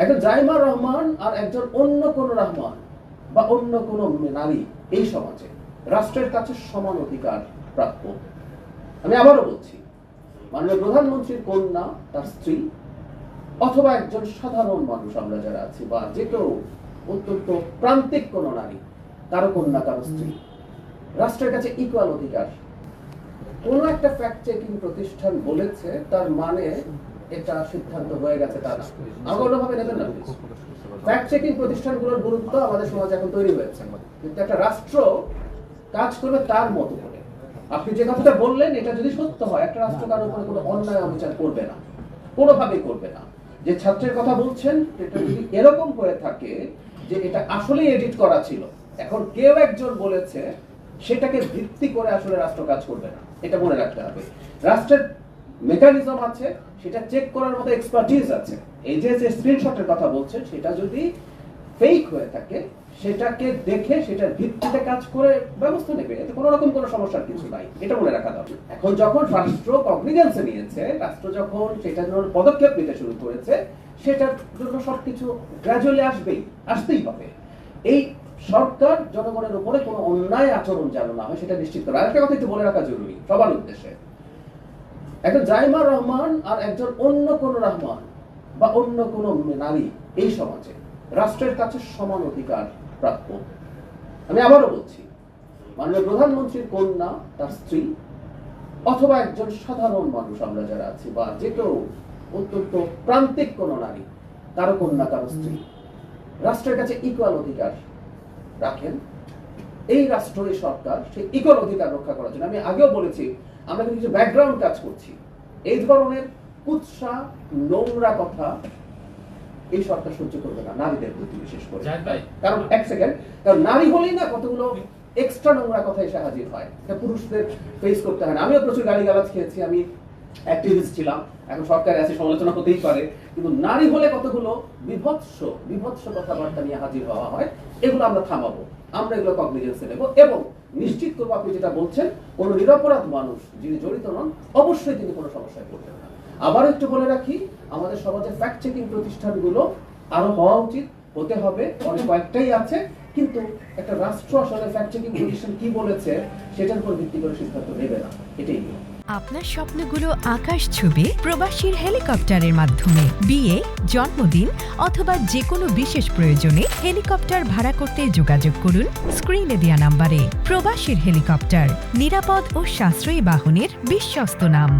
একজন জাইমা রহমান আর একজন অন্য কোন রহমান বা অন্য কোন নারী এই সমাজে রাষ্ট্রের কাছে সমান অধিকার প্রাপ্য। আমি আবারও বলছি, মাননীয় প্রধানমন্ত্রীর কন্যা, তার স্ত্রী, অথবা একজন সাধারণ মানুষ আমরা যারা আছি, বা যে কেউ অত্যন্ত প্রান্তিক কোন নারী, কারো কন্যা, কারো স্ত্রী, রাষ্ট্রের কাছে ইকুয়াল অধিকার। কোন একটা ফ্যাক্ট চেকিং প্রতিষ্ঠান বলেছে তার মানে এটা সিদ্ধান্ত হয়ে গেছে তা না। আমাকে অন্যভাবে নেবেন না। ফ্যাক্ট চেকিং প্রতিষ্ঠানগুলোর গুরুত্ব আমাদের সমাজে এখন তৈরি হয়েছে, কিন্তু একটা রাষ্ট্র কাজ করবে তার মতো করে। আপনি যে কথাটা বললেন এটা যদি সত্য হয়, একটা রাষ্ট্র কারোর উপরে কোনো অন্যায় অবিচার করবে না, কোনোভাবেই করবে না। যে ছাত্রের কথা বলছেন এটা যদি এরকম হয়ে থাকে যে এটা আসলেই এডিট করা ছিল, এখন কেউ একজন বলেছে, সেটাকে ভিত্তি করে আসলে রাষ্ট্র কাজ করবে না, এটা মনে রাখতে হবে। রাষ্ট্রের মেকানিজম আছে, সেটা চেক করার মতো এক্সপার্টিজ আছে। এই যে স্ক্রিনশটের কথা বলছেন, সেটা যদি ফেক হয়ে থাকে, সেটাকে দেখে সেটার ভিত্তিতে কাজ করে ব্যবস্থা নেবে, এতে কোনো রকম কোনো সমস্যার কিছু নাই, এটা মনে রাখা দরকার। এখন যখন রাষ্ট্র কগনিজেন্সে নিয়েছে, রাষ্ট্র যখন সেটার জন্য পদক্ষেপ নিতে শুরু করেছে, সেটার জন্য সবকিছু গ্র্যাজুয়ালি আসতেই হবে। এই সরকার জনগণের উপরে কোনো অন্যায় আচরণ যেন না হয় সেটা নিশ্চিত করা। আরেকটা কথা একটু বলে রাখা জরুরি সবার উদ্দেশ্যে, একজন জাইমা রহমান আর একজন অন্য কোন রহমান বা অন্য কোন নারী এই সমাজে রাষ্ট্রের কাছে সমান অধিকার প্রাপ্য। আমি আবারও বলছি, মাননীয় প্রধানমন্ত্রীর কন্যা, তার স্ত্রী, অথবা একজন সাধারণ মানুষ আমরা যারা আছি, বা যে কেউ অত্যন্ত প্রান্তিক কোন নারী, কারো কন্যা, কারো স্ত্রী, রাষ্ট্রের কাছে ইকুয়াল অধিকার রাখেন। এই রাষ্ট্র, এই সরকার সেই ইকুয়াল অধিকার রক্ষা করার জন্য, আমি আগেও বলেছি, আমরা কিছু ব্যাকগ্রাউন্ড কাজ করছি। এই ধরনের কুৎসা, নোংরা কথা এই সরকার সহ্য করবে না, নারীদের প্রতি বিশেষ করে। কারণ এক সেকেন্ড, কারণ নারী হলেই না কতগুলো এক্সট্রা নোংরা কথা এসে হাজির হয়, এটা পুরুষদের ফেস করতে হয় না। আমিও প্রচুর গালিগালাজ খেয়েছি, আমি অ্যাক্টিভিস্ট ছিলাম, এখন সরকারে আছে, সমালোচনা হতেই পারে, কিন্তু নারী হলে কতগুলো বিভৎস কথাবার্তা নিয়ে হাজির হওয়া হয়, এগুলো আমরা থামাবো, আমরা এগুলো কগনিজেন্সে নেব, এবং নিশ্চিত করবো আপনি যেটা বলছেন, কোন নিরপরাধ মানুষ যিনি জড়িত নন, অবশ্যই তিনি কোনো সমস্যায় পড়বেন না। আবার একটু বলে রাখি, আমাদের সমাজে ফ্যাক্ট চেকিং প্রতিষ্ঠানগুলো আরো হওয়া উচিত, হতে হবে, অনেক কয়েকটাই আছে, কিন্তু একটা রাষ্ট্র আসলে ফ্যাক্ট চেকিং প্রতিষ্ঠান কি বলেছে সেটার উপর ভিত্তি করে সিদ্ধান্ত নেবে না, এটাই নিয়ম। আপনার স্বপ্নগুলো আকাশ ছুবে প্রবাসীর হেলিকপ্টারের মাধ্যমে। বিয়ে, জন্মদিন অথবা যে কোনো বিশেষ প্রয়োজনে হেলিকপ্টার ভাড়া করতে যোগাযোগ করুন স্ক্রিনে দেয়া নাম্বারে। প্রবাসীর হেলিকপ্টার, নিরাপদ ও সাশ্রয়ী বাহনের বিশ্বস্ত নাম।